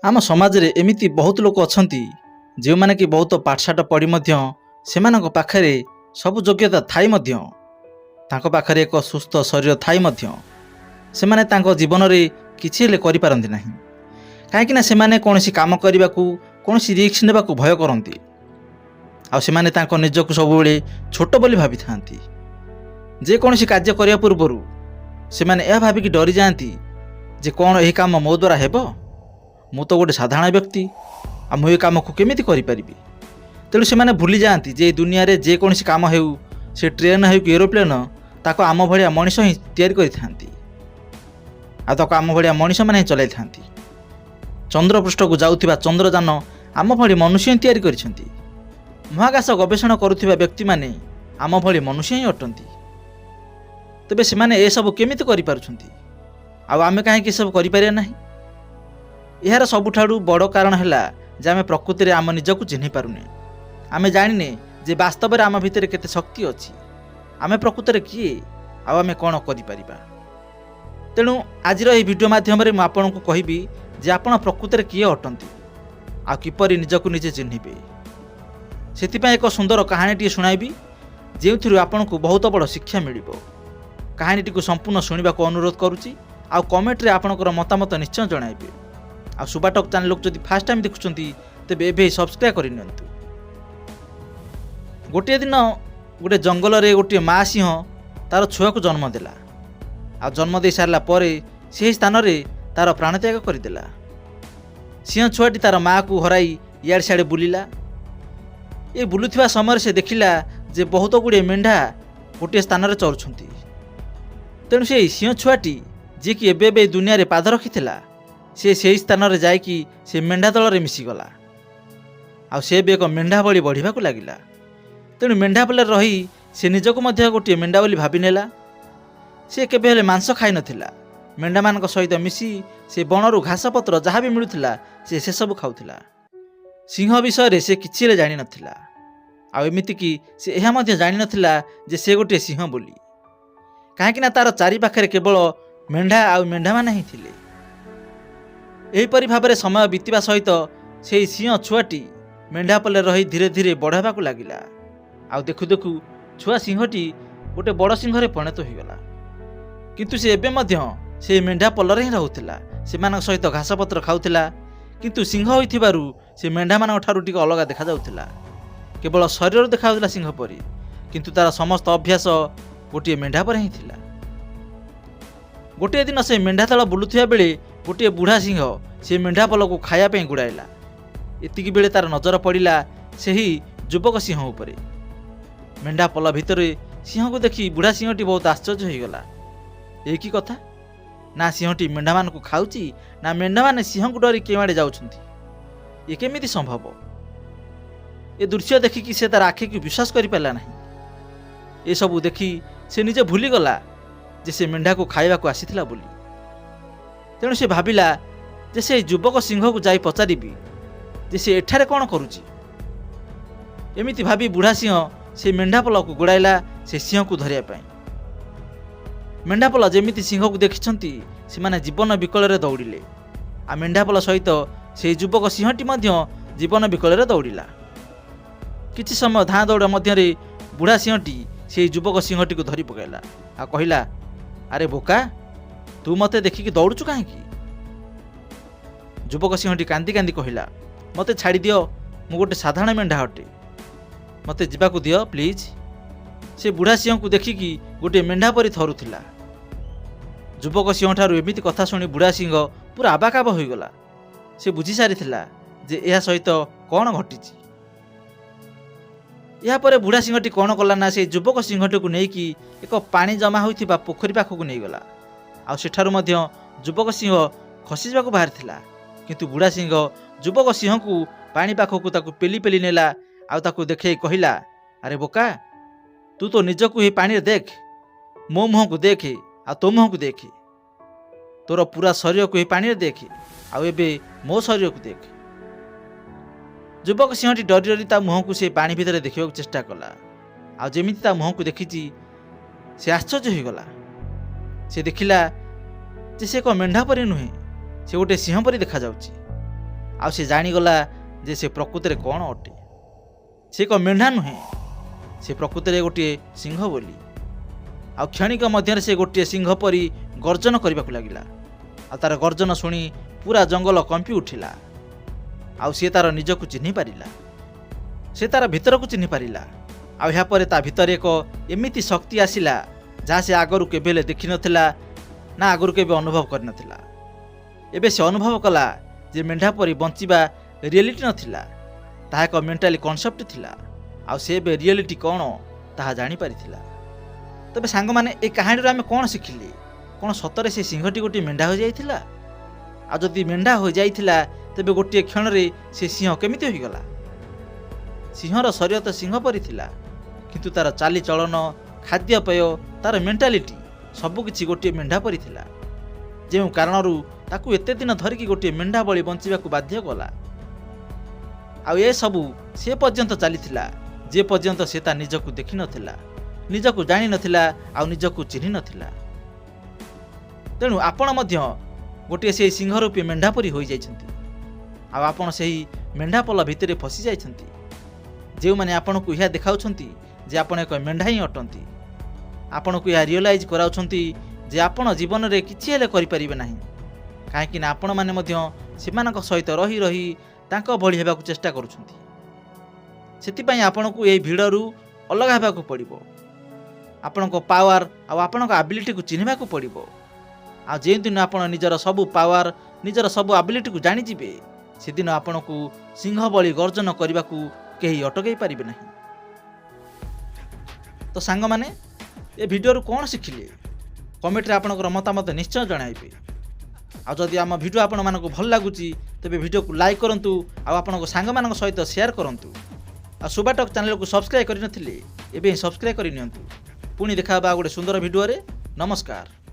आम समाज रे एमिति बहुत लोक अछंती जो माने कि बहुत पाठशाठ पढ़ी मध्य सेमानक पाखरे सब योग्यता थाई मध्य तांको पाखरे एक सुस्थ शरीर थाई मध्य सेमाने तांको जीवन रे किछि हेले करि पारंती नाही काहेकि ना सेमाने कोनोसी काम करबाकू कोनोसी रिस्क नेबाकू भय करंती आ सेमाने तांको निजकू सब बेले छोट बोली भाबी थांती जे कोनोसी कार्य करिया पूर्वरु सेमाने यह भाबी कि डरी जांती जे कोन एही काम मो द्वारा हेबो मु तो गोटे साधारण व्यक्ति आ मु ए काम को केमिति करि परिबी तेणु से भूली जाती जे दुनिया रे जे कोनोसी काम हेउ से ट्रेन हेउ कि एरोप्लेन ताको आम भलिया मनीष ही तैयारी करिथांती आ ताको आम भलिया मनीष माने चलाई थांती चंद्रपृष्ठ को जाउथिबा चंद्रयान आम भली मनुष्य ही तैयारी करिसेंती महाकाश गवेषणा करुथिबा व्यक्ति माने आम भली मनुष्य ही अटंती तबे से माने ए सब केमिति करि पारुछंती आ आमे काहे कि सब करि पारिया नाही यार सबुठारु बड़ कारण है जे आम प्रकृति आम निजक चिन्ह पारुने आम जाने जे वास्तव में आम भितर केते शक्ति अच्छी आम प्रकृति किए आम कौन कर तेणु आज भिडियो मध्यम आपन को कहबी जे आपण प्रकृति किए अटंती आ किपरि निजक निजे चिन्हे से एक सुंदर कहानी शुणाइबी जो आपन को बहुत बड़ शिक्षा मिल कहानी टी संपूर्ण शुणा को अनुरोध करुच्ची आ कमेंट रे आपनकर मतामत निश्चय जणाइबे आ सुबाटक चैनल लोक जदि फास्ट टाइम देखुछंती तेबे एबे सब्सक्राइब करि नियंतु। गोटे दिन गोटे जंगल रे गोटे माँ सिंह तार छुआ को जन्म देला आ जन्म दे सारला परे से स्थान रे तार प्राणत्याग करदेला सिंह छुआटी तार माँ को हराई इयाड़ सियाड़े बुलिला ए बुलुथिबा समय से देखिला जे बहुत गुड़े मेंढा गोटे स्थान रे चरुछंती तेणु से सिंह छुआटी जे कि एबे दुनिया रे पाद रखिथिला से स्थान रे जाइकी से मेंढा दल रे मिसीगला आ से भी एक मेंढा भली बढ़िबा को लागिला तेणु मेंढा पल्ले रही से निजक मध्य गोटे मेंढा बोली भाबी नेला से केबे हेले मांस खाई नथिला मेंढा मानक सहित मिसी से बनरु घास पत्र जहाँ भी मिलुथिला से सब खाउथिला सिंह विषय रे से किछि ले जानि नथिला आ एमिति कि से एहा मध्य जानि नथिला जे से गोटे सिंह बोली काहेकि ना तार चारि पाखरे केवल मेंढा आ मेंढा माने ही थिले एहीपरि भाव समय बीतवा सहित से सिंह छुआटी मेंढा पल्ले रही धीरे धीरे बढ़ावा को लागिला आ देखु देखु छुआ सिंहटी गोटे बड़ सिंह रे परिणत होइगला किंतु से एबे मध्य से मेंढा पल्लरे ही रहुथिला सेमानक सहित घास पत्र खाउथिला किंतु सिंह होइथिबारु से मेंढा मानक ठारु टिक अलगा देखा जाउथिला केवल शरीर देखा जाउथिला सिंह परि किंतु तार समस्त अभ्यास गोटे मेंढा पर ही थिला गोटे दिन से मेंढा तल बुलुथिबा बेले गोटे बुढ़ा सिंह से मेंढा पल को खाया पे गुड़ाइला एतिकी बेले तार नजर पड़ा से ही युवक सिंह उपरे मेंढा पल भितर सिंह को देखी बुढ़ा सिंहटी बहुत आश्चर्य होगला एक कथा ना सिंहटी मेंढा मान को खाऊची ना मेंढा माने सिंह को डरी केमाड़े जाउछंती ये केमिति संभव ए दृश्य देखिकी से तार आखि को विश्वास कर पाला नहीं ए सब देखी से निजे भूली गला जे से मेंढा को खाइबा को आसीथिला बोली तेणु से भाविला जे से युवक सिंह को जाई पचारिबी जे से एठारे कौन करुची एमिति भावी बुढ़ा सिंह से मेंढापल को गोड़ाइला से सिंह को धरिया पाई मेंढापल जेमिति सिंह को देखिछंती से माने जीवन विकल रे दौड़िले आ मेंढापल सहित से युवक सिंहटी मध्य जीवन विकल रे दौड़िला किछि समय धाँ दौड़ मध्य रे बुढ़ा सिंहटी से युवक सिंहटी को धरि पकाइला आ कहिला अरे बोका तू मते देखिकी दौड़ुचु कहीं युवक सिंहटी कांदी कांदी कहिला मते छाड़ी दियो मु गोटे साधारण मेंढा हटे मते जीवाकू दियो प्लीज से बुढ़ा सिंह को देखिकी गोटे मेंढा परी थरुथिला युवक सिंह ठारू एमिति कथा शुणी बुढ़ा सिंह पूरा आबाकाब होइगला से बुझी सारिथिला जे एहा सहित कौन घटिची या परे बुढ़ा सिंहटी कौन कला ना से युवक सिंहटी को नेकी एक पानी जमा होइथिबा पोखरी पाखक नेइगला आ सेठारु मध्य युवक सिंह खसी जाबाकू बाहर थिला किंतु बुढ़ा सिंह युवक सिंह को पानी पाखक ताकू पेली पेली नेला आ ताकू देखे कहिला अरे बोका तू तो निजकू ही पानी देख मो मुह को देख आ तो मुह को देख तोर पूरा शरीर को ही पानी देख आ एबे मो शरीर को देख युवक सिंहटी डरी डरी ता मुह को से पानी भितर देखा चेष्टा कला आ जेमिति ता मुह को देखी से आश्चर्य होगला से देखिला जे से एक मेंढा परी नुहे से गोटे सिंह परी देखा जाउची ଆଉ ସେ ଜାଣିଗଲା ଯେ ସେ ପ୍ରକୃତରେ କ'ଣ ଅଟେ। ସେ ଏକ ମେଣ୍ଢା ନୁହେଁ, ସେ ପ୍ରକୃତରେ ଗୋଟିଏ ସିଂହ ବୋଲି। ଆଉ କ୍ଷଣିକ ମଧ୍ୟରେ ସେ ଗୋଟିଏ ସିଂହ ପରି ଗର୍ଜନ କରିବାକୁ ଲାଗିଲା। ଆଉ ତାର ଗର୍ଜନ ଶୁଣି ପୁରା ଜଙ୍ଗଲ କମ୍ପି ଉଠିଲା। ଆଉ ସେ ତାର ନିଜକୁ ଚିହ୍ନି ପାରିଲା, ସେ ତାର ଭିତରକୁ ଚିହ୍ନି ପାରିଲା। ଆଉ ଏହାପରେ ତା ଭିତରେ ଏକ ଏମିତି ଶକ୍ତି ଆସିଲା ଯାହା ସେ ଆଗରୁ କେବେ ହେଲେ ଦେଖିନଥିଲା, ନା ଆଗରୁ କେବେ ଅନୁଭବ କରିନଥିଲା। ଏବେ ସେ ଅନୁଭବ କଲା ଯେ ମେଣ୍ଢା ପରି ବଞ୍ଚିବା ରିଏଲିଟି ନଥିଲା, ତାହା ଏକ ମେଣ୍ଟାଲି କନସେପ୍ଟ ଥିଲା। ଆଉ ସେ ଏବେ ରିଏଲିଟି କ'ଣ ତାହା ଜାଣିପାରିଥିଲା। ତେବେ ସାଙ୍ଗମାନେ, ଏ କାହାଣୀରୁ ଆମେ କ'ଣ ଶିଖିଲେ? କ'ଣ ସତରେ ସେ ସିଂହଟି ଗୋଟିଏ ମେଣ୍ଢା ହୋଇଯାଇଥିଲା? ଆଉ ଯଦି ମେଣ୍ଢା ହୋଇଯାଇଥିଲା, ତେବେ ଗୋଟିଏ କ୍ଷଣରେ ସେ ସିଂହ କେମିତି ହୋଇଗଲା? ସିଂହର ଶରୀର ତ ସିଂହ ପରି ଥିଲା, କିନ୍ତୁ ତାର ଚାଲିଚଳନ, ଖାଦ୍ୟପେୟ, ତାର ମେଣ୍ଟାଲିଟି ସବୁକିଛି ଗୋଟିଏ ମେଣ୍ଢା ପରି ଥିଲା, ଯେଉଁ କାରଣରୁ ତାକୁ ଏତେ ଦିନ ଧରିକି ଗୋଟିଏ ମେଣ୍ଢା ଭଳି ବଞ୍ଚିବାକୁ ବାଧ୍ୟ କଲା। ଆଉ ଏସବୁ ସେ ପର୍ଯ୍ୟନ୍ତ ଚାଲିଥିଲା ଯେ ପର୍ଯ୍ୟନ୍ତ ସେ ତା ନିଜକୁ ଦେଖିନଥିଲା, ନିଜକୁ ଜାଣିନଥିଲା, ଆଉ ନିଜକୁ ଚିହ୍ନି ନଥିଲା। ତେଣୁ ଆପଣ ମଧ୍ୟ ଗୋଟିଏ ସେହି ସିଂହ ରୂପୀ ମେଣ୍ଢା ପରି ହୋଇଯାଇଛନ୍ତି। ଆଉ ଆପଣ ସେହି ମେଣ୍ଢାପଲ ଭିତରେ ଫସି ଯାଇଛନ୍ତି, ଯେଉଁମାନେ ଆପଣଙ୍କୁ ଏହା ଦେଖାଉଛନ୍ତି ଯେ ଆପଣ ଏକ ମେଣ୍ଢା ହିଁ ଅଟନ୍ତି। ଆପଣଙ୍କୁ ଏହା ରିଅଲାଇଜ୍ କରାଉଛନ୍ତି ଯେ ଆପଣ ଜୀବନରେ କିଛି ହେଲେ କରିପାରିବେ ନାହିଁ, କାହିଁକିନା ଆପଣମାନେ ମଧ୍ୟ ସେମାନଙ୍କ ସହିତ ରହି ରହି ତାଙ୍କ ଭଳି ହେବାକୁ ଚେଷ୍ଟା କରୁଛନ୍ତି। ସେଥିପାଇଁ ଆପଣଙ୍କୁ ଏହି ଭିଡ଼ରୁ ଅଲଗା ହେବାକୁ ପଡ଼ିବ। ଆପଣଙ୍କ ପାୱାର ଆଉ ଆପଣଙ୍କ ଆବିଲିଟିକୁ ଚିହ୍ନିବାକୁ ପଡ଼ିବ। ଆଉ ଯେଉଁଦିନ ଆପଣ ନିଜର ସବୁ ପାୱାର, ନିଜର ସବୁ ଆବିଲିଟିକୁ ଜାଣିଯିବେ, ସେଦିନ ଆପଣଙ୍କୁ ସିଂହ ଭଳି ଗର୍ଜନ କରିବାକୁ କେହି ଅଟକାଇ ପାରିବେ ନାହିଁ। ତ ସାଙ୍ଗମାନେ, ଏ ଭିଡ଼ିଓରୁ କ'ଣ ଶିଖିଲେ? କମେଣ୍ଟରେ ଆପଣଙ୍କର ମତାମତ ନିଶ୍ଚୟ ଜଣାଇବେ। ଆଉ ଯଦି ଆମ ଭିଡ଼ିଓ ଆପଣମାନଙ୍କୁ ଭଲ ଲାଗୁଛି, ତେବେ ଭିଡ଼ିଓକୁ ଲାଇକ୍ କରନ୍ତୁ, ଆଉ ଆପଣଙ୍କ ସାଙ୍ଗମାନଙ୍କ ସହିତ ସେୟାର କରନ୍ତୁ। ଆଉ ସୁବାଟକ୍ ଚ୍ୟାନେଲକୁ ସବସ୍କ୍ରାଇବ୍ କରିନଥିଲେ ଏବେ ହିଁ ସବସ୍କ୍ରାଇବ୍ କରିନିଅନ୍ତୁ। ପୁଣି ଦେଖା ହେବା ଗୋଟେ ସୁନ୍ଦର ଭିଡ଼ିଓରେ। ନମସ୍କାର।